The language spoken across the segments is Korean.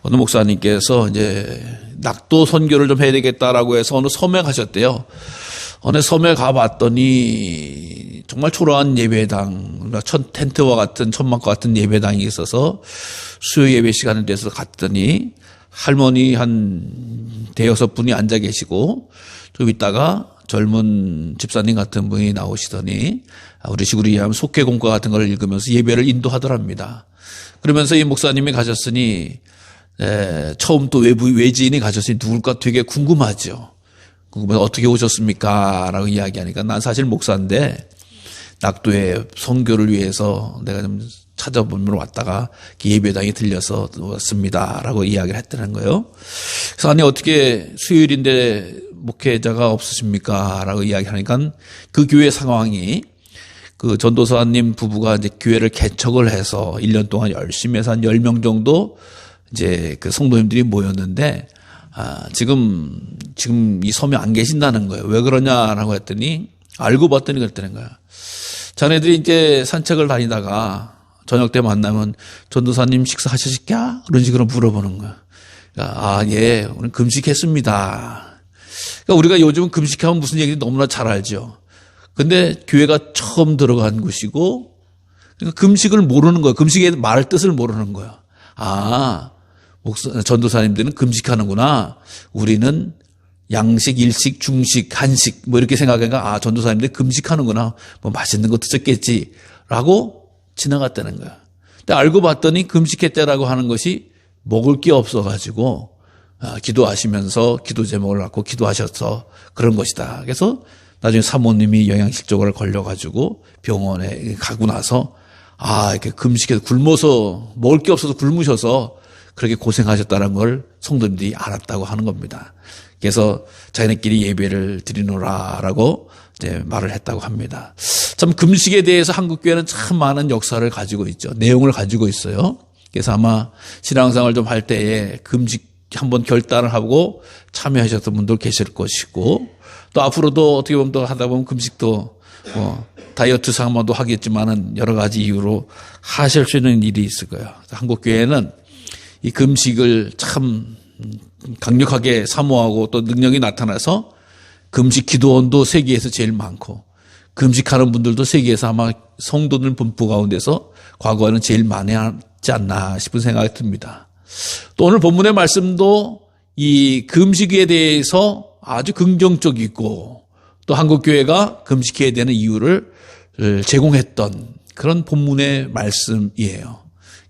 어느 목사님께서 이제 낙도 선교를 좀 해야 되겠다라고 해서 어느 섬에 가셨대요. 어느 섬에 가봤더니 정말 초라한 예배당, 텐트와 같은 천막과 같은 예배당이 있어서 수요 예배 시간을 내서 갔더니 할머니 한 대여섯 분이 앉아 계시고 좀 있다가 젊은 집사님 같은 분이 나오시더니 우리 식으로 이해하면 속회공과 같은 걸 읽으면서 예배를 인도하더랍니다. 그러면서 이 목사님이 가셨으니 처음 또 외지인이 가셨으니 누굴까 되게 궁금하죠. 궁금해서 어떻게 오셨습니까? 라고 이야기하니까 난 사실 목사인데 낙도에 선교를 위해서 내가 좀 찾아보면 왔다가 예배당에 들려서 왔습니다. 라고 이야기를 했다는 거예요. 그래서 아니 어떻게 수요일인데 목회자가 없으십니까? 라고 이야기하니까 그 교회 상황이 그 전도사님 부부가 이제 교회를 개척을 해서 1년 동안 열심히 해서 한 10명 정도 이제 그 성도님들이 모였는데 지금 이 섬에 안 계신다는 거예요. 왜 그러냐라고 했더니 알고 봤더니 그랬다는 거야. 자네들이 이제 산책을 다니다가 저녁 때 만나면 전도사님 식사하셨을까? 그런 식으로 물어보는 거야. 예, 오늘 금식했습니다. 그러니까 우리가 요즘 금식하면 무슨 얘기인지 너무나 잘 알죠. 근데 교회가 처음 들어간 곳이고, 그러니까 금식을 모르는 거야. 금식의 말 뜻을 모르는 거야. 전도사님들은 금식하는구나. 우리는 양식, 일식, 중식, 한식 뭐 이렇게 생각하니까 전도사님들 금식하는구나. 뭐 맛있는 거 드셨겠지. 라고 지나갔다는 거야. 근데 알고 봤더니 금식했다라고 하는 것이 먹을 게 없어가지고 기도하시면서 기도 제목을 갖고 기도하셔서 그런 것이다. 그래서 나중에 사모님이 영양실조가 걸려가지고 병원에 가고 나서 이렇게 금식해서 굶어서 먹을 게 없어서 굶으셔서 그렇게 고생하셨다는 걸 성도님들이 알았다고 하는 겁니다. 그래서 자기네끼리 예배를 드리노라라고 이제 말을 했다고 합니다. 참 금식에 대해서 한국교회는 참 많은 역사를 가지고 있죠. 내용을 가지고 있어요. 그래서 아마 신앙생활 좀 할 때에 금식 한번 결단을 하고 참여하셨던 분들 계실 것이고 또 앞으로도 어떻게 보면 또 하다 보면 금식도 다이어트 상마도 하겠지만은 여러 가지 이유로 하실 수 있는 일이 있을 거예요. 한국교회는 이 금식을 참 강력하게 사모하고 또 능력이 나타나서 금식 기도원도 세계에서 제일 많고 금식하는 분들도 세계에서 아마 성도들 분포 가운데서 과거에는 제일 많이 하지 않나 싶은 생각이 듭니다. 또 오늘 본문의 말씀도 이 금식에 대해서 아주 긍정적이고 또 한국교회가 금식해야 되는 이유를 제공했던 그런 본문의 말씀이에요.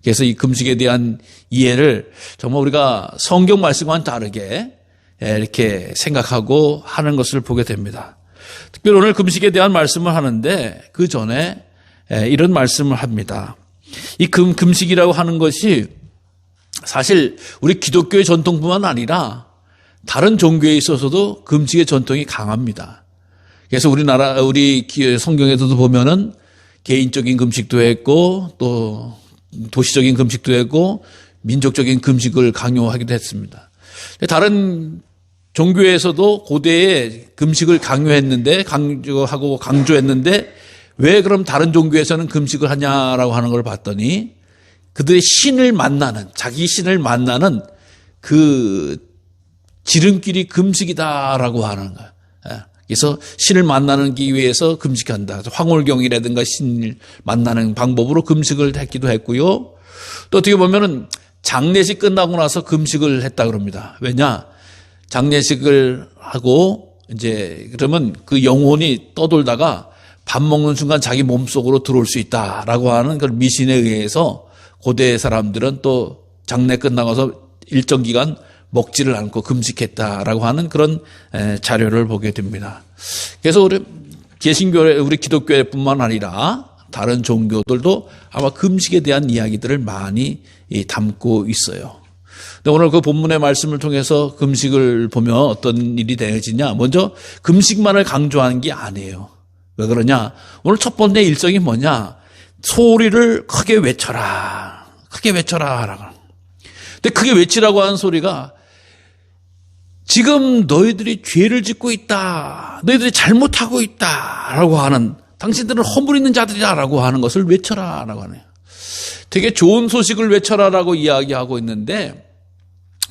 그래서 이 금식에 대한 이해를 정말 우리가 성경 말씀과는 다르게 이렇게 생각하고 하는 것을 보게 됩니다. 특별히 오늘 금식에 대한 말씀을 하는데 그 전에 이런 말씀을 합니다. 이 금식이라고 하는 것이 사실 우리 기독교의 전통뿐만 아니라 다른 종교에 있어서도 금식의 전통이 강합니다. 그래서 우리 성경에서도 보면은 개인적인 금식도 했고 또 도시적인 금식도 했고 민족적인 금식을 강요하기도 했습니다. 다른 종교에서도 고대에 금식을 강조했는데 왜 그럼 다른 종교에서는 금식을 하냐라고 하는 걸 봤더니 그들의 자기 신을 만나는 그 지름길이 금식이다라고 하는 거예요. 그래서 신을 만나기 위해서 금식한다. 황홀경이라든가 신을 만나는 방법으로 금식을 했기도 했고요. 또 어떻게 보면은 장례식 끝나고 나서 금식을 했다 그럽니다. 왜냐? 장례식을 하고 이제 그러면 그 영혼이 떠돌다가 밥 먹는 순간 자기 몸속으로 들어올 수 있다라고 하는 그런 미신에 의해서 고대 사람들은 또 장례 끝나고서 일정 기간 먹지를 않고 금식했다라고 하는 그런 자료를 보게 됩니다. 그래서 우리 기독교회뿐만 아니라 다른 종교들도 아마 금식에 대한 이야기들을 많이 담고 있어요. 근데 오늘 그 본문의 말씀을 통해서 금식을 보면 어떤 일이 되어지냐? 먼저 금식만을 강조하는 게 아니에요. 왜 그러냐? 오늘 첫 번째 일정이 뭐냐? 소리를 크게 외쳐라. 크게 외쳐라. 근데 크게 외치라고 하는 소리가 지금 너희들이 죄를 짓고 있다. 너희들이 잘못하고 있다. 라고 하는 당신들은 허물있는 자들이다라고 하는 것을 외쳐라. 라고 하네요. 되게 좋은 소식을 외쳐라라고 이야기하고 있는데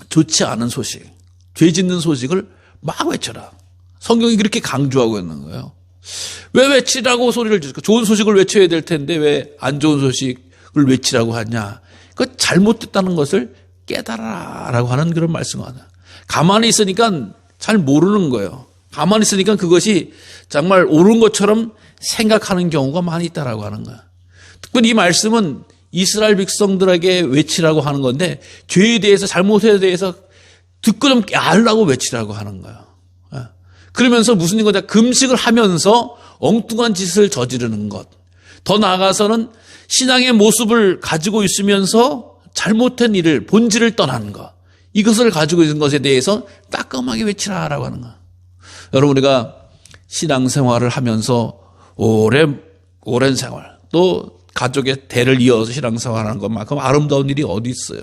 좋지 않은 소식, 죄 짓는 소식을 막 외쳐라. 성경이 그렇게 강조하고 있는 거예요. 왜 외치라고 소리를 질까? 좋은 소식을 외쳐야 될 텐데 왜 안 좋은 소식을 외치라고 하냐? 그 잘못됐다는 것을 깨달아라라고 하는 그런 말씀을 하나. 가만히 있으니까 잘 모르는 거예요. 가만히 있으니까 그것이 정말 옳은 것처럼 생각하는 경우가 많이 있다라고 하는 거예요. 특별히 이 말씀은 이스라엘 백성들에게 외치라고 하는 건데 죄에 대해서 잘못에 대해서 듣고 좀 알라고 외치라고 하는 거예요. 그러면서 무슨 거냐? 금식을 하면서 엉뚱한 짓을 저지르는 것. 더 나아가서는 신앙의 모습을 가지고 있으면서 잘못된 일을 본질을 떠나는 것. 이것을 가지고 있는 것에 대해서 따끔하게 외치라라고 하는 거예요. 여러분 우리가 신앙생활을 하면서 오랜 생활 또 가족의 대를 이어서 신앙생활하는 것만큼 아름다운 일이 어디 있어요.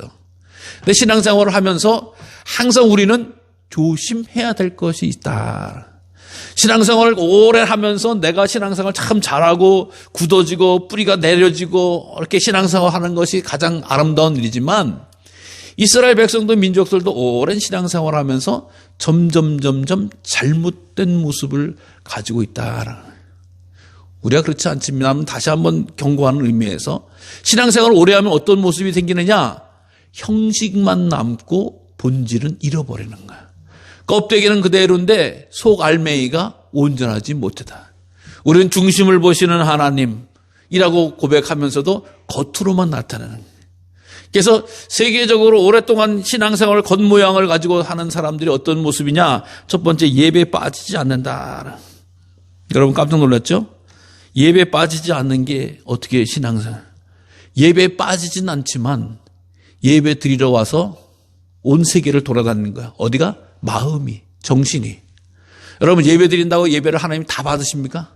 근데 신앙생활을 하면서 항상 우리는 조심해야 될 것이 있다. 신앙생활을 오래 하면서 내가 신앙생활 참 잘하고 굳어지고 뿌리가 내려지고 이렇게 신앙생활하는 것이 가장 아름다운 일이지만 이스라엘 백성도 민족들도 오랜 신앙생활을 하면서 점점 잘못된 모습을 가지고 있다. 우리가 그렇지 않지만 다시 한번 경고하는 의미에서 신앙생활을 오래 하면 어떤 모습이 생기느냐? 형식만 남고 본질은 잃어버리는 거야. 껍데기는 그대로인데 속 알맹이가 온전하지 못하다. 우리는 중심을 보시는 하나님이라고 고백하면서도 겉으로만 나타내는 거야. 그래서 세계적으로 오랫동안 신앙생활 겉모양을 가지고 하는 사람들이 어떤 모습이냐? 첫 번째, 예배에 빠지지 않는다. 여러분 깜짝 놀랐죠? 예배에 빠지지 않는 게 어떻게 신앙생활? 예배에 빠지진 않지만 예배 드리러 와서 온 세계를 돌아다니는 거야. 어디가? 마음이, 정신이. 여러분 예배 드린다고 예배를 하나님 다 받으십니까?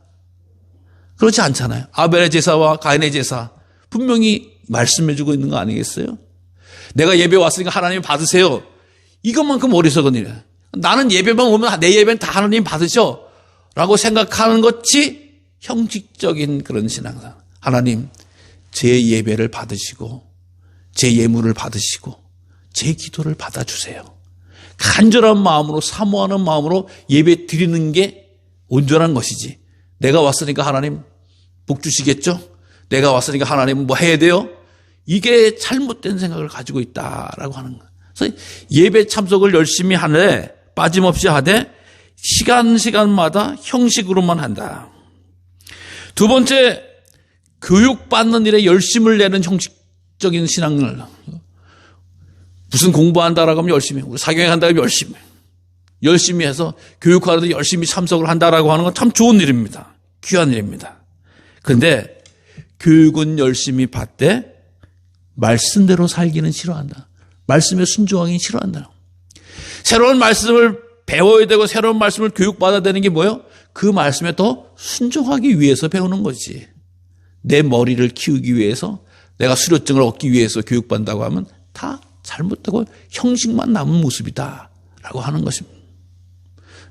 그렇지 않잖아요. 아벨의 제사와 가인의 제사 분명히 말씀해주고 있는 거 아니겠어요? 내가 예배 왔으니까 하나님 받으세요. 이것만큼 어리석은 일이에요. 나는 예배만 오면 내 예배는 다 하나님 받으셔 라고 생각하는 것이 형식적인 그런 신앙상. 하나님 제 예배를 받으시고 제 예물을 받으시고 제 기도를 받아주세요. 간절한 마음으로 사모하는 마음으로 예배 드리는 게 온전한 것이지. 내가 왔으니까 하나님 복 주시겠죠? 내가 왔으니까 하나님은 뭐 해야 돼요? 이게 잘못된 생각을 가지고 있다라고 하는 거예요. 그래서 예배 참석을 열심히 하되 빠짐없이 하되 시간마다 형식으로만 한다. 두 번째, 교육받는 일에 열심을 내는 형식적인 신앙을. 무슨 공부한다라고 하면 열심히, 우리 사경에 간다고 하면 열심히 해서 교육하는데 열심히 참석을 한다라고 하는 건 참 좋은 일입니다. 귀한 일입니다. 그런데 교육은 열심히 받되 말씀대로 살기는 싫어한다. 말씀에 순종하기는 싫어한다. 새로운 말씀을 배워야 되고 새로운 말씀을 교육받아야 되는 게 뭐예요? 그 말씀에 더 순종하기 위해서 배우는 거지. 내 머리를 키우기 위해서, 내가 수료증을 얻기 위해서 교육받는다고 하면 다 잘못되고 형식만 남은 모습이다 라고 하는 것입니다.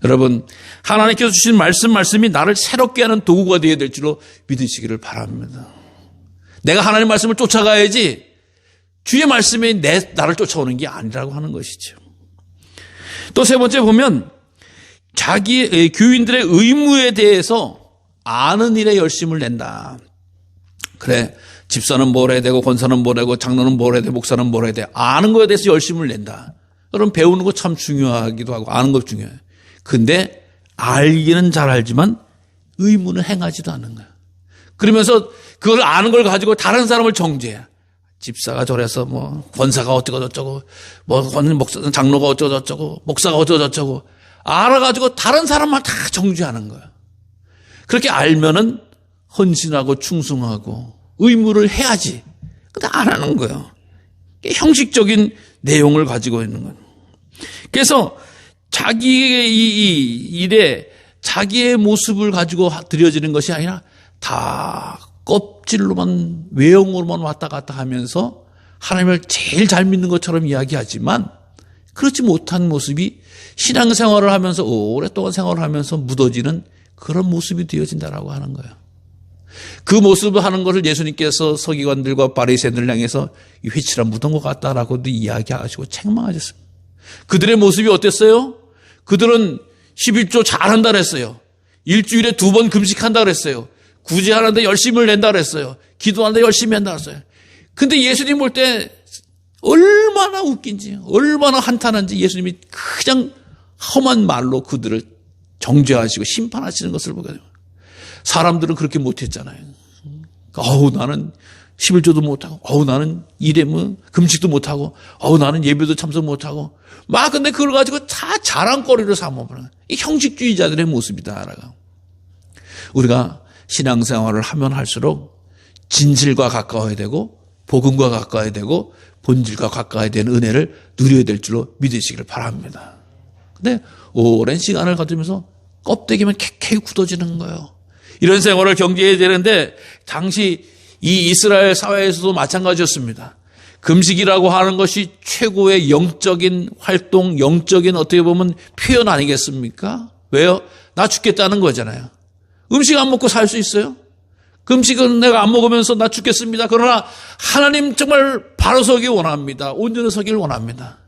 여러분, 하나님께서 주신 말씀이 나를 새롭게 하는 도구가 되어야 될 줄로 믿으시기를 바랍니다. 내가 하나님 말씀을 쫓아가야지 주의 말씀이 나를 쫓아오는 게 아니라고 하는 것이죠. 또 세 번째 보면 자기 교인들의 의무에 대해서 아는 일에 열심을 낸다. 그래, 집사는 뭘 해야 되고 권사는 뭘 해야 되고 장로는 뭘 해야 되고 목사는 뭘 해야 돼. 아는 거에 대해서 열심을 낸다. 그럼 배우는 거 참 중요하기도 하고 아는 거 중요해요. 근데 알기는 잘 알지만 의무는 행하지도 않는 거야. 그러면서 그걸 아는 걸 가지고 다른 사람을 정죄해. 집사가 저래서 뭐 권사가 어쩌고 저쩌고 뭐 목사 장로가 어쩌고 저쩌고 목사가 어쩌고 저쩌고 알아가지고 다른 사람만 다 정죄하는 거야. 그렇게 알면은 헌신하고 충성하고 의무를 해야지. 근데 안 하는 거예요. 형식적인 내용을 가지고 있는 거예요. 그래서 자기의 이 일에 자기의 모습을 가지고 드려지는 것이 아니라 다 껍질로만 외형으로만 왔다 갔다 하면서 하나님을 제일 잘 믿는 것처럼 이야기하지만 그렇지 못한 모습이 신앙생활을 하면서 오랫동안 생활을 하면서 묻어지는 그런 모습이 되어진다라고 하는 거예요. 그 모습을 하는 것을 예수님께서 서기관들과 바리새인들을 향해서 휘칠한 묻은 것 같다라고도 이야기하시고 책망하셨습니다. 그들의 모습이 어땠어요? 그들은 11조 잘한다 그랬어요. 일주일에 2번 금식한다 그랬어요. 구제하는데 열심을 낸다 그랬어요. 기도하는데 열심히 한다 그랬어요. 근데 예수님 볼 때 얼마나 웃긴지, 얼마나 한탄한지 예수님이 그냥 험한 말로 그들을 정죄하시고 심판하시는 것을 보게 됩니다. 사람들은 그렇게 못했잖아요. 나는 11조도 못하고, 나는 일에 금식도 못하고, 나는 예배도 참석 못하고, 근데 그걸 가지고 다 자랑거리로 삼아버려요. 이 형식주의자들의 모습이다라고. 우리가 신앙생활을 하면 할수록 진실과 가까워야 되고, 복음과 가까워야 되고, 본질과 가까워야 되는 은혜를 누려야 될 줄로 믿으시기를 바랍니다. 근데 오랜 시간을 가지면서 껍데기만 캐캐 굳어지는 거예요. 이런 생활을 경계해야 되는데 당시 이 이스라엘 사회에서도 마찬가지였습니다. 금식이라고 하는 것이 최고의 영적인 활동, 영적인 어떻게 보면 표현 아니겠습니까? 왜요? 나 죽겠다는 거잖아요. 음식 안 먹고 살 수 있어요? 금식은 내가 안 먹으면서 나 죽겠습니다. 그러나 하나님 정말 바로 서기 원합니다. 온전히 서기를 원합니다.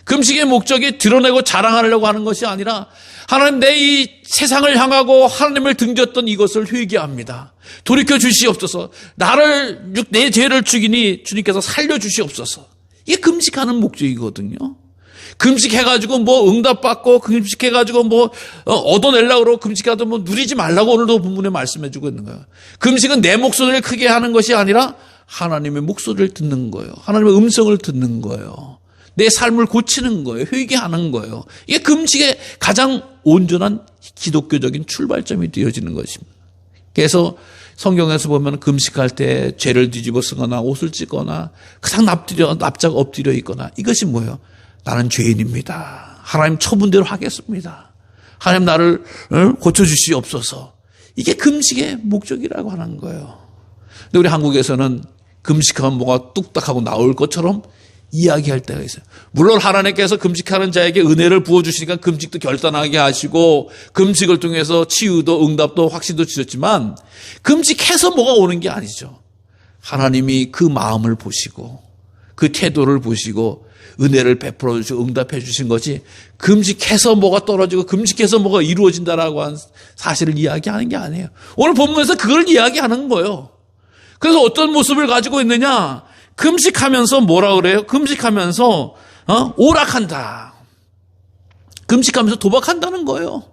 금식의 목적이 드러내고 자랑하려고 하는 것이 아니라 하나님 내 이 세상을 향하고 하나님을 등졌던 이것을 회개합니다. 돌이켜 주시옵소서. 내 죄를 죽이니 주님께서 살려주시옵소서. 이게 금식하는 목적이거든요. 금식해가지고 응답받고 금식해가지고 얻어내려고 그러고 금식하도 누리지 말라고 오늘도 본문에 말씀해주고 있는 거예요. 금식은 내 목소리를 크게 하는 것이 아니라 하나님의 목소리를 듣는 거예요. 하나님의 음성을 듣는 거예요. 내 삶을 고치는 거예요. 회개하는 거예요. 이게 금식의 가장 온전한 기독교적인 출발점이 되어지는 것입니다. 그래서 성경에서 보면 금식할 때 죄를 뒤집어 쓰거나 옷을 찢거나 그냥 납작 엎드려 있거나 이것이 뭐예요? 나는 죄인입니다. 하나님 처분대로 하겠습니다. 하나님 나를 고쳐주시옵소서. 이게 금식의 목적이라고 하는 거예요. 근데 우리 한국에서는 금식하면 뭐가 뚝딱하고 나올 것처럼 이야기할 때가 있어요. 물론 하나님께서 금식하는 자에게 은혜를 부어주시니까 금식도 결단하게 하시고 금식을 통해서 치유도 응답도 확신도 주셨지만 금식해서 뭐가 오는 게 아니죠. 하나님이 그 마음을 보시고 그 태도를 보시고 은혜를 베풀어 주시고 응답해 주신 것이 금식해서 뭐가 떨어지고 금식해서 뭐가 이루어진다라고 한 사실을 이야기하는 게 아니에요. 오늘 본문에서 그걸 이야기하는 거예요. 그래서 어떤 모습을 가지고 있느냐? 금식하면서 뭐라 그래요? 금식하면서 오락한다. 금식하면서 도박한다는 거예요.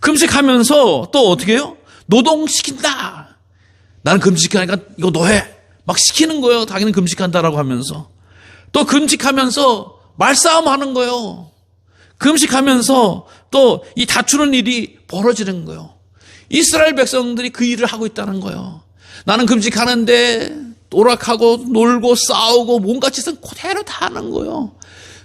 금식하면서 또 어떻게 해요? 노동시킨다. 나는 금식하니까 이거 너 해. 막 시키는 거예요. 자기는 금식한다라고 하면서. 또 금식하면서 말싸움하는 거예요. 금식하면서 또 이 다투는 일이 벌어지는 거예요. 이스라엘 백성들이 그 일을 하고 있다는 거예요. 나는 금식하는데 오락하고 놀고 싸우고 뭔가 짓은 그대로 다 하는 거예요.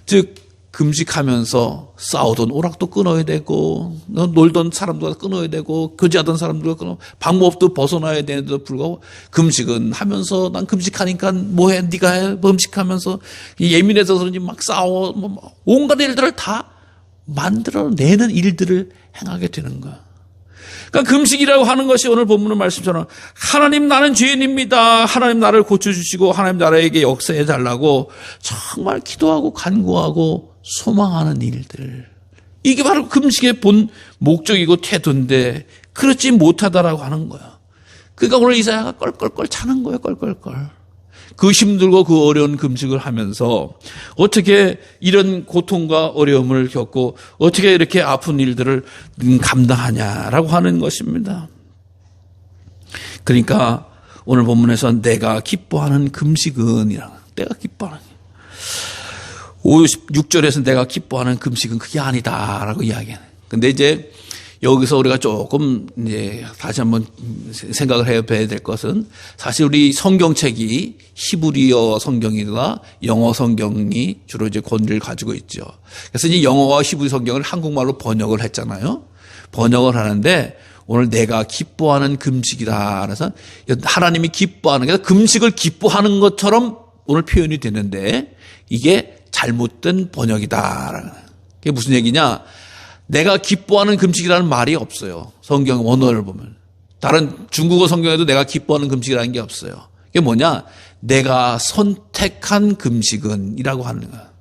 즉 금식하면서 싸우던 오락도 끊어야 되고 놀던 사람도 끊어야 되고 교제하던 사람도 끊어 방법도 벗어나야 되는데도 불구하고 금식은 하면서 난 금식하니까 뭐해 네가 해 금식하면서 예민해서 그런지 막 싸워 온갖 일들을 다 만들어내는 일들을 행하게 되는 거야. 그러니까 금식이라고 하는 것이 오늘 본문의 말씀처럼 하나님 나는 죄인입니다. 하나님 나를 고쳐주시고 하나님 나라에게 역사해 달라고 정말 기도하고 간구하고 소망하는 일들. 이게 바로 금식의 본 목적이고 태도인데 그렇지 못하다라고 하는 거야. 그러니까 오늘 이사야가 껄껄껄 차는 거예요. 껄껄껄. 그 힘들고 그 어려운 금식을 하면서 어떻게 이런 고통과 어려움을 겪고 어떻게 이렇게 아픈 일들을 감당하냐라고 하는 것입니다. 그러니까 오늘 본문에서 내가 기뻐하는 금식은 내가 기뻐하는 56절에서 내가 기뻐하는 금식은 그게 아니다라고 이야기하는. 근데 이제 여기서 우리가 조금 이제 다시 한번 생각을 해봐야 될 것은 사실 우리 성경책이 히브리어 성경이나 영어 성경이 주로 이제 권위를 가지고 있죠. 그래서 이제 영어와 히브리 성경을 한국말로 번역을 했잖아요. 번역을 하는데 오늘 내가 기뻐하는 금식이다. 그래서 하나님이 기뻐하는 게 금식을 기뻐하는 것처럼 오늘 표현이 되는데 이게 잘못된 번역이다. 그게 무슨 얘기냐? 내가 기뻐하는 금식이라는 말이 없어요. 성경 원어를 보면. 다른 중국어 성경에도 내가 기뻐하는 금식이라는 게 없어요. 이게 뭐냐? 내가 선택한 금식은 이라고 하는 거야.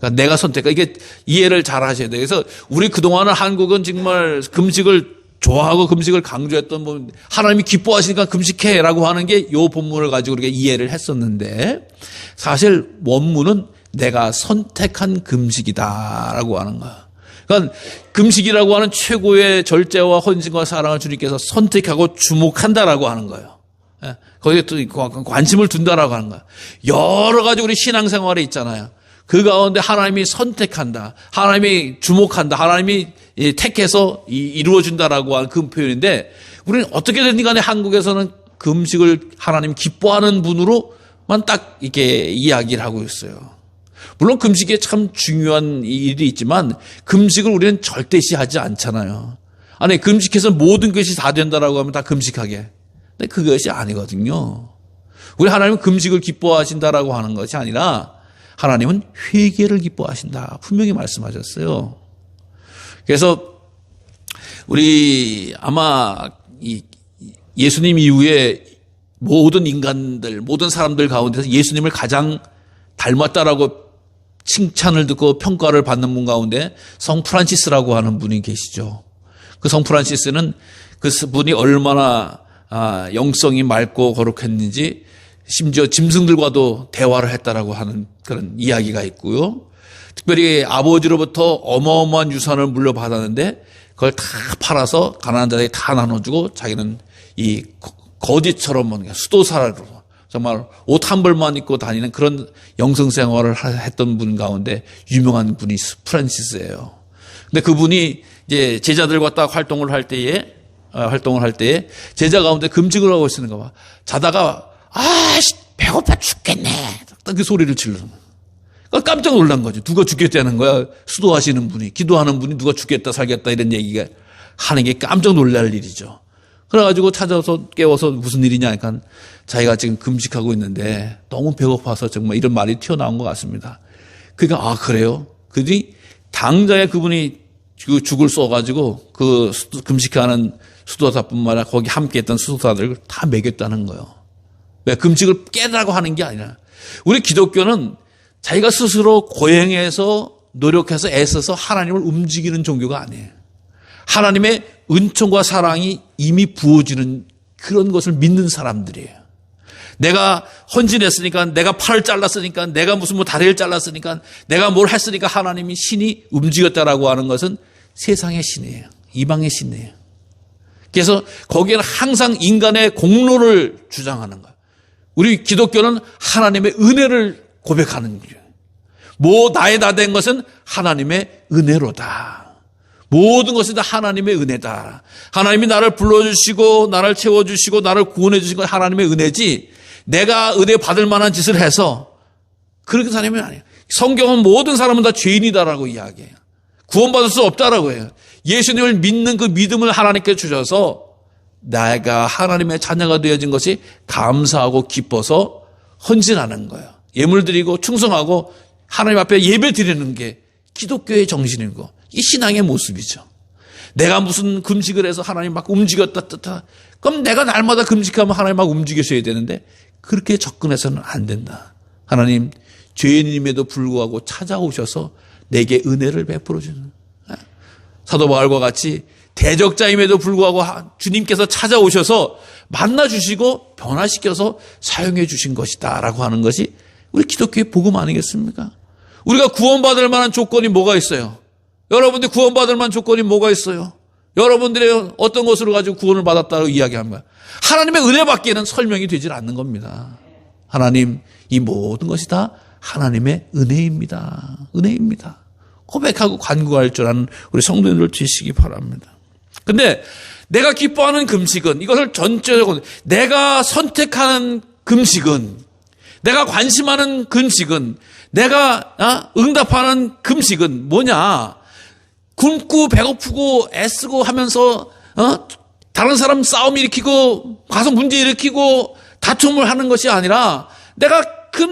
그러니까 내가 선택한, 이게 이해를 잘 하셔야 돼요. 그래서 우리 그동안은 한국은 정말 금식을 좋아하고 금식을 강조했던, 뭐 하나님이 기뻐하시니까 금식해라고 하는 게 이 본문을 가지고 우리가 이해를 했었는데, 사실 원문은 내가 선택한 금식이다라고 하는 거야. 그러니까 금식이라고 하는 최고의 절제와 헌신과 사랑을 주님께서 선택하고 주목한다라고 하는 거예요. 거기에 또 관심을 둔다라고 하는 거야. 여러 가지 우리 신앙생활에 있잖아요. 그 가운데 하나님이 선택한다, 하나님이 주목한다, 하나님이 택해서 이루어준다라고 하는 그 표현인데, 우리는 어떻게든 간에 한국에서는 금식을 하나님 기뻐하는 분으로만 딱 이렇게 이야기를 하고 있어요. 물론 금식에 참 중요한 일이 있지만 금식을 우리는 절대시하지 않잖아요. 아니, 금식해서 모든 것이 다 된다라고 하면 다 금식하게. 근데 그것이 아니거든요. 우리 하나님은 금식을 기뻐하신다라고 하는 것이 아니라 하나님은 회개를 기뻐하신다, 분명히 말씀하셨어요. 그래서 우리 아마 예수님 이후에 모든 인간들, 모든 사람들 가운데서 예수님을 가장 닮았다라고 칭찬을 듣고 평가를 받는 분 가운데 성 프란시스라고 하는 분이 계시죠. 그 성 프란시스는 그 분이 얼마나 영성이 맑고 거룩했는지 심지어 짐승들과도 대화를 했다라고 하는 그런 이야기가 있고요. 특별히 아버지로부터 어마어마한 유산을 물려받았는데 그걸 다 팔아서 가난한 자에게 다 나눠주고 자기는 이 거지처럼 수도사로 정말 옷 한 벌만 입고 다니는 그런 영성생활을 했던 분 가운데 유명한 분이 프란시스예요. 근데 그분이 이제 제자들과 딱 활동을 할 때에 제자 가운데 금식을 하고 있는가 봐. 자다가 배고파 죽겠네, 딱 그 소리를 질러서 깜짝 놀란 거죠. 누가 죽겠다는 거야. 수도하시는 분이, 기도하는 분이 누가 죽겠다 살겠다 이런 얘기가 하는 게 깜짝 놀랄 일이죠. 그래가지고 찾아서 깨워서 무슨 일이냐 하니까 자기가 지금 금식하고 있는데 너무 배고파서 정말 이런 말이 튀어나온 것 같습니다. 그러니까 그래요? 그들이 당장에 그분이 그 죽을 쏘가지고 그 금식하는 수도사뿐만 아니라 거기 함께했던 수도사들을 다 먹였다는 거예요. 왜? 금식을 깨라고 하는 게 아니라, 우리 기독교는 자기가 스스로 고행해서 노력해서 애써서 하나님을 움직이는 종교가 아니에요. 하나님의 은총과 사랑이 이미 부어지는 그런 것을 믿는 사람들이에요. 내가 헌신했으니까, 내가 팔을 잘랐으니까, 내가 무슨 다리를 잘랐으니까, 내가 뭘 했으니까 하나님이 신이 움직였다라고 하는 것은 세상의 신이에요. 이방의 신이에요. 그래서 거기에는 항상 인간의 공로를 주장하는 거예요. 우리 기독교는 하나님의 은혜를 고백하는 거예요. 나의 다 된 것은 하나님의 은혜로다. 모든 것이 다 하나님의 은혜다. 하나님이 나를 불러주시고 나를 채워주시고 나를 구원해 주신 건 하나님의 은혜지, 내가 은혜 받을 만한 짓을 해서 그렇게 사람이 아니에요. 성경은 모든 사람은 다 죄인이다라고 이야기해요. 구원받을 수 없다라고 해요. 예수님을 믿는 그 믿음을 하나님께 주셔서 내가 하나님의 자녀가 되어진 것이 감사하고 기뻐서 헌신하는 거예요. 예물 드리고 충성하고 하나님 앞에 예배 드리는 게 기독교의 정신이고 이 신앙의 모습이죠. 내가 무슨 금식을 해서 하나님 막 움직였다. 그럼 내가 날마다 금식하면 하나님 막 움직이셔야 되는데 그렇게 접근해서는 안 된다. 하나님 죄인임에도 불구하고 찾아오셔서 내게 은혜를 베풀어 주는, 사도 바울과 같이 대적자임에도 불구하고 주님께서 찾아오셔서 만나주시고 변화시켜서 사용해 주신 것이다 라고 하는 것이 우리 기독교의 복음 아니겠습니까? 우리가 구원받을 만한 조건이 뭐가 있어요? 여러분들 구원받을 만한 조건이 뭐가 있어요? 여러분들의 어떤 것으로 가지고 구원을 받았다고 이야기한 거야. 하나님의 은혜밖에는 설명이 되질 않는 겁니다. 하나님, 이 모든 것이 다 하나님의 은혜입니다. 은혜입니다. 고백하고 간구할 줄 아는 우리 성도님들 되시기 바랍니다. 근데 내가 기뻐하는 금식은, 이것을 전체적으로 내가 선택하는 금식은, 내가 관심하는 금식은, 내가 응답하는 금식은 뭐냐? 굶고 배고프고 애쓰고 하면서 다른 사람 싸움 일으키고 가서 문제 일으키고 다툼을 하는 것이 아니라, 내가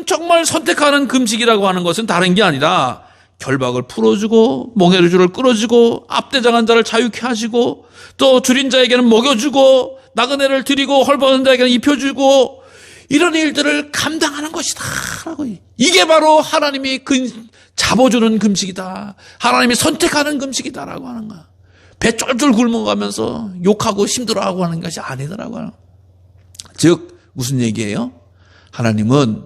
정말 선택하는 금식이라고 하는 것은 다른 게 아니라 결박을 풀어주고 몽해류주를 끌어주고 압대장한 자를 자유케 하시고 또 줄인 자에게는 먹여주고 나그네를 드리고 헐벗은 자에게는 입혀주고 이런 일들을 감당하는 것이다 라고. 이게 바로 하나님이 잡아주는 금식이다, 하나님이 선택하는 금식이다 라고 하는 거야. 배 쫄쫄 굶어가면서 욕하고 힘들어하고 하는 것이 아니더라고요. 즉 무슨 얘기예요? 하나님은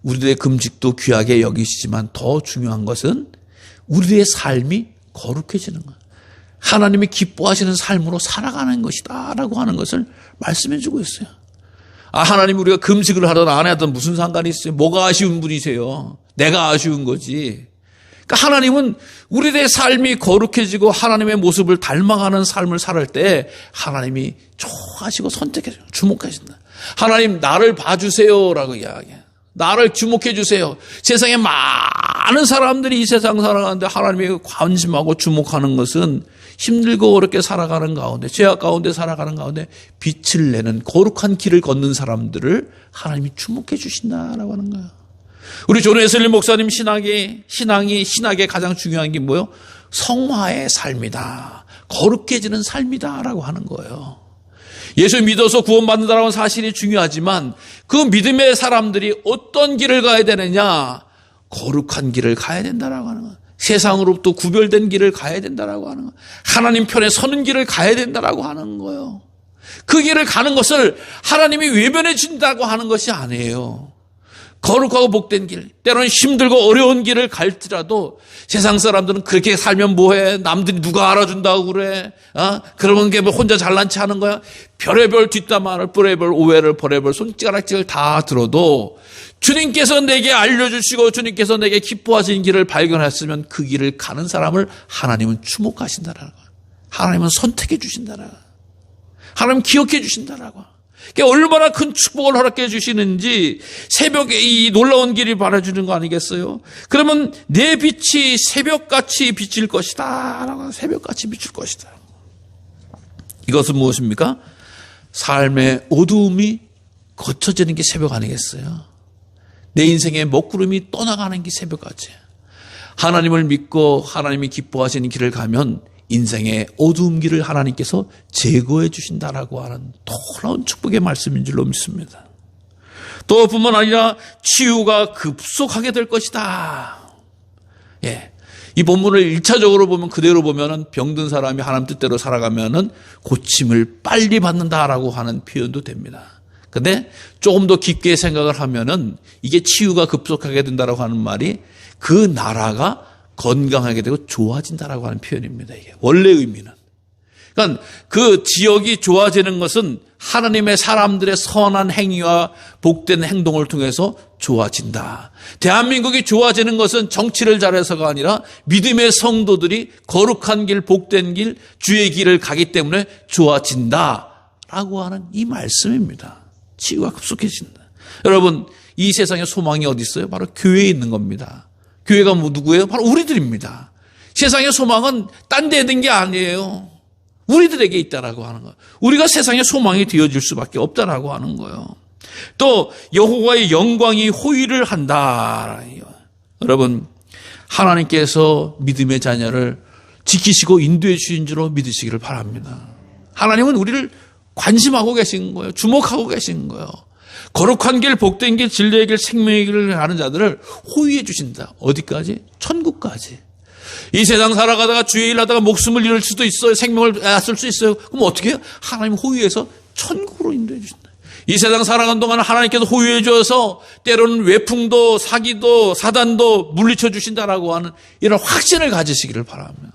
우리들의 금식도 귀하게 여기시지만 더 중요한 것은 우리의 삶이 거룩해지는 거예요. 하나님이 기뻐하시는 삶으로 살아가는 것이다 라고 하는 것을 말씀해 주고 있어요. 하나님, 우리가 금식을 하든 안 하든 무슨 상관이 있어요? 뭐가 아쉬운 분이세요? 내가 아쉬운 거지. 그러니까 하나님은 우리의 삶이 거룩해지고 하나님의 모습을 닮아가는 삶을 살 때 하나님이 좋아하시고 선택해 주목하신다. 하나님, 나를 봐주세요라고 이야기해요. 나를 주목해 주세요. 세상에 많은 사람들이 이 세상 살아가는데 하나님이 관심하고 주목하는 것은 힘들고 어렵게 살아가는 가운데, 죄악 가운데 살아가는 가운데 빛을 내는 거룩한 길을 걷는 사람들을 하나님이 주목해 주신다라고 하는 거예요. 우리 존 웨슬리 목사님 신학의 가장 중요한 게 뭐예요? 성화의 삶이다, 거룩해지는 삶이다라고 하는 거예요. 예수 믿어서 구원받는다라는 건 사실이 중요하지만 그 믿음의 사람들이 어떤 길을 가야 되느냐? 거룩한 길을 가야 된다라고 하는 거예요. 세상으로부터 구별된 길을 가야 된다라고 하는 거예요. 하나님 편에 서는 길을 가야 된다라고 하는 거예요. 그 길을 가는 것을 하나님이 외면해 준다고 하는 것이 아니에요. 거룩하고 복된 길, 때로는 힘들고 어려운 길을 갈지라도 세상 사람들은 그렇게 살면 뭐해? 남들이 누가 알아준다고 그래? 그러면 게 뭐 혼자 잘난 체 하는 거야? 별의별 뒷담화를, 별의별 오해를, 별의별 손가락질을 다 들어도 주님께서 내게 알려주시고 주님께서 내게 기뻐하신 길을 발견했으면 그 길을 가는 사람을 하나님은 주목하신다라는 거예요. 하나님은 선택해 주신다라는 거예요. 하나님은 기억해 주신다라고. 얼마나 큰 축복을 허락해 주시는지 새벽에 이 놀라운 길이 바라주는 거 아니겠어요? 그러면 내 빛이 새벽같이 비칠 것이다. 새벽같이 비칠 것이다. 이것은 무엇입니까? 삶의 어두움이 거쳐지는 게 새벽 아니겠어요? 내 인생의 먹구름이 떠나가는 게 새벽같이. 하나님을 믿고 하나님이 기뻐하시는 길을 가면 인생의 어두운 길을 하나님께서 제거해 주신다라고 하는 놀라운 축복의 말씀인 줄로 믿습니다. 또 뿐만 아니라 치유가 급속하게 될 것이다. 이 본문을 1차적으로 보면, 그대로 보면은 병든 사람이 하나님 뜻대로 살아가면은 고침을 빨리 받는다라고 하는 표현도 됩니다. 근데 조금 더 깊게 생각을 하면은 이게 치유가 급속하게 된다라고 하는 말이 그 나라가 건강하게 되고 좋아진다라고 하는 표현입니다. 이게 원래 의미는. 그러니까 그 지역이 좋아지는 것은 하나님의 사람들의 선한 행위와 복된 행동을 통해서 좋아진다. 대한민국이 좋아지는 것은 정치를 잘해서가 아니라 믿음의 성도들이 거룩한 길, 복된 길, 주의 길을 가기 때문에 좋아진다라고 하는 이 말씀입니다. 치유가 급속해진다. 여러분, 이 세상에 소망이 어디 있어요? 바로 교회에 있는 겁니다. 교회가 누구예요? 바로 우리들입니다. 세상의 소망은 딴 데 있는 게 아니에요. 우리들에게 있다라고 하는 거예요. 우리가 세상의 소망이 되어질 수밖에 없다라고 하는 거예요. 또 여호와의 영광이 호의를 한다. 여러분, 하나님께서 믿음의 자녀를 지키시고 인도해 주신 줄로 믿으시기를 바랍니다. 하나님은 우리를 관심하고 계신 거예요. 주목하고 계신 거예요. 거룩한 길, 복된 길, 진리의 길, 생명의 길을 하는 자들을 호위해 주신다. 어디까지? 천국까지. 이 세상 살아가다가 주의 일 하다가 목숨을 잃을 수도 있어요. 생명을 앗을 수 있어요. 그럼 어떻게 해요? 하나님 호위해서 천국으로 인도해 주신다. 이 세상 살아가는 동안 하나님께서 호위해 주어서 때로는 외풍도 사기도 사단도 물리쳐 주신다라고 하는 이런 확신을 가지시기를 바랍니다.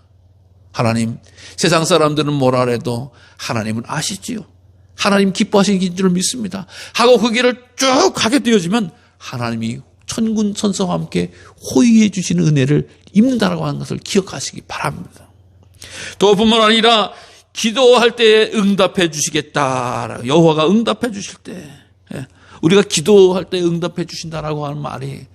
하나님, 세상 사람들은 뭐라 해도 하나님은 아시지요. 하나님 기뻐하시는 줄을 믿습니다. 하고 그 길을 쭉 가게 되어지면 하나님이 천군 천사와 함께 호위해 주시는 은혜를 입는다라고 하는 것을 기억하시기 바랍니다. 또 뿐만 아니라 기도할 때 응답해 주시겠다. 여호와가 응답해 주실 때, 우리가 기도할 때 응답해 주신다라고 하는 말이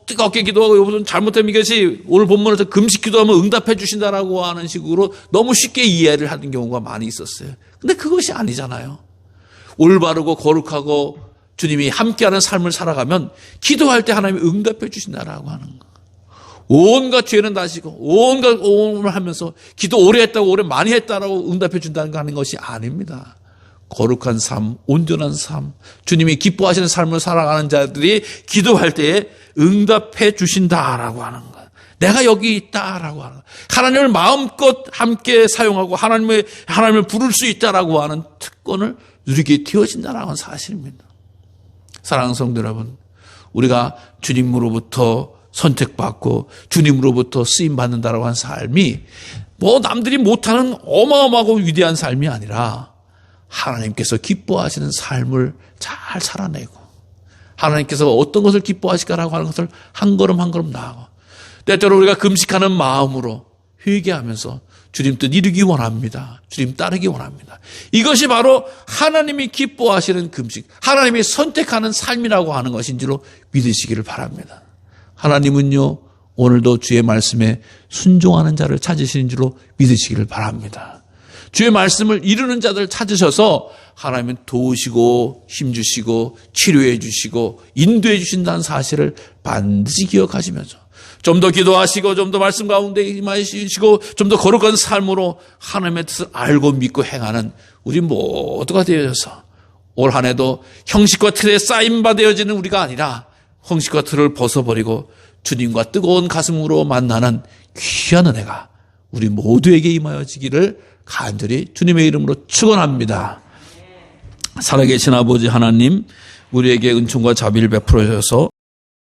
뜨겁게 기도하고 여러분 잘못된 이것이 오늘 본문에서 금식 기도하면 응답해 주신다라고 하는 식으로 너무 쉽게 이해를 하는 경우가 많이 있었어요. 근데 그것이 아니잖아요. 올바르고 거룩하고 주님이 함께하는 삶을 살아가면 기도할 때 하나님이 응답해 주신다라고 하는 거. 온갖 죄는 다시고 온갖 오음을 하면서 기도 오래 했다고 오래 많이 했다라고 응답해 준다는 거 하는 것이 아닙니다. 거룩한 삶, 온전한 삶, 주님이 기뻐하시는 삶을 살아가는 자들이 기도할 때에 응답해 주신다라고 하는 거예요. 내가 여기 있다라고 하는 거예요. 하나님을 마음껏 함께 사용하고 하나님을 부를 수 있다라고 하는 특권을 누리게 되어진다라는 사실입니다. 사랑하는 성도 여러분, 우리가 주님으로부터 선택받고 주님으로부터 쓰임받는다라고 하는 삶이 뭐 남들이 못하는 어마어마하고 위대한 삶이 아니라 하나님께서 기뻐하시는 삶을 잘 살아내고 하나님께서 어떤 것을 기뻐하실까라고 하는 것을 한 걸음 한 걸음 나아가 때때로 우리가 금식하는 마음으로 회개하면서 주님 뜻 이루기 원합니다. 주님 따르기 원합니다. 이것이 바로 하나님이 기뻐하시는 금식, 하나님이 선택하는 삶이라고 하는 것인 줄로 믿으시기를 바랍니다. 하나님은요, 오늘도 주의 말씀에 순종하는 자를 찾으시는 줄로 믿으시기를 바랍니다. 주의 말씀을 이루는 자들 찾으셔서 하나님은 도우시고 힘주시고 치료해 주시고 인도해 주신다는 사실을 반드시 기억하시면서 좀 더 기도하시고 좀 더 말씀 가운데 임하시고 좀 더 거룩한 삶으로 하나님의 뜻을 알고 믿고 행하는 우리 모두가 되어져서 올 한 해도 형식과 틀에 쌓임받아지는 우리가 아니라 형식과 틀을 벗어버리고 주님과 뜨거운 가슴으로 만나는 귀한 은혜가 우리 모두에게 임하여지기를 간절히 주님의 이름으로 축원합니다. 살아계신 아버지 하나님, 우리에게 은총과 자비를 베풀어 주셔서